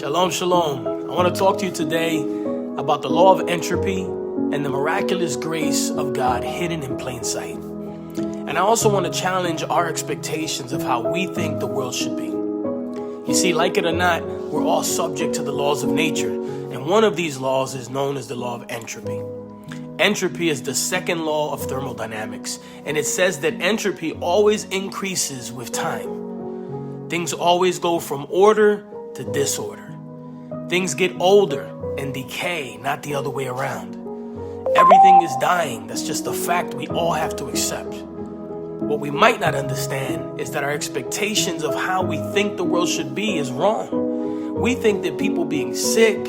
Shalom, shalom. I want to talk to you today about the law of entropy and the miraculous grace of God hidden in plain sight. And I also want to challenge our expectations of how we think the world should be. You see, like it or not, we're all subject to the laws of nature. And one of these laws is known as the law of entropy. Entropy is the second law of thermodynamics. And it says that entropy always increases with time. Things always go from order to disorder. Things get older and decay, not the other way around. Everything is dying. That's just a fact we all have to accept. What we might not understand is that our expectations of how we think the world should be is wrong. We think that people being sick,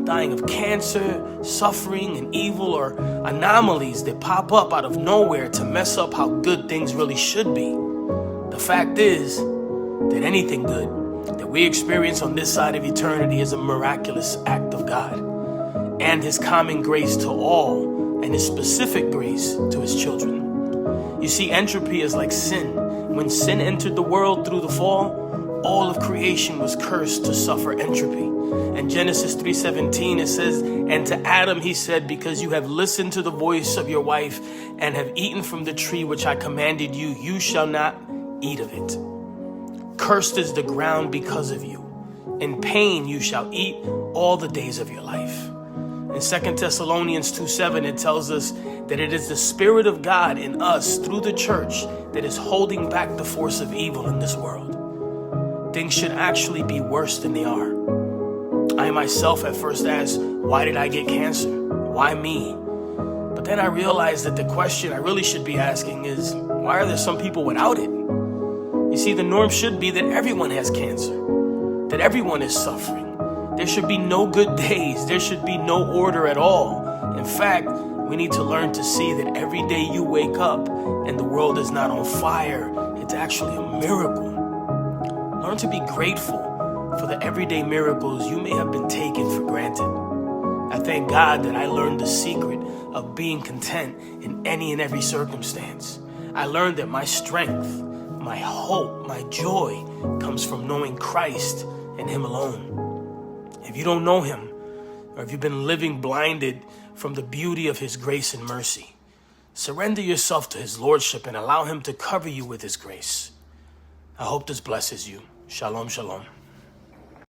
dying of cancer, suffering, and evil are anomalies that pop up out of nowhere to mess up how good things really should be. The fact is that anything good that we experience on this side of eternity is a miraculous act of God and his common grace to all and his specific grace to his children. You see, entropy is like sin. When sin entered the world through the fall, all of creation was cursed to suffer entropy. In Genesis 3:17, it says, "And to Adam he said, because you have listened to the voice of your wife and have eaten from the tree which I commanded you, you shall not eat of it. Cursed is the ground because of you. In pain you shall eat all the days of your life." In 2 Thessalonians 2:7, it tells us that it is the Spirit of God in us through the church that is holding back the force of evil in this world. Things should actually be worse than they are. I myself at first asked, why did I get cancer? Why me? But then I realized that the question I really should be asking is, why are there some people without it? You see, the norm should be that everyone has cancer, that everyone is suffering. There should be no good days. There should be no order at all. In fact, we need to learn to see that every day you wake up and the world is not on fire, it's actually a miracle. Learn to be grateful for the everyday miracles you may have been taken for granted. I thank God that I learned the secret of being content in any and every circumstance. I learned that my strength, my hope, my joy comes from knowing Christ and him alone. If you don't know him, or if you've been living blinded from the beauty of his grace and mercy, surrender yourself to his lordship and allow him to cover you with his grace. I hope this blesses you. Shalom, shalom.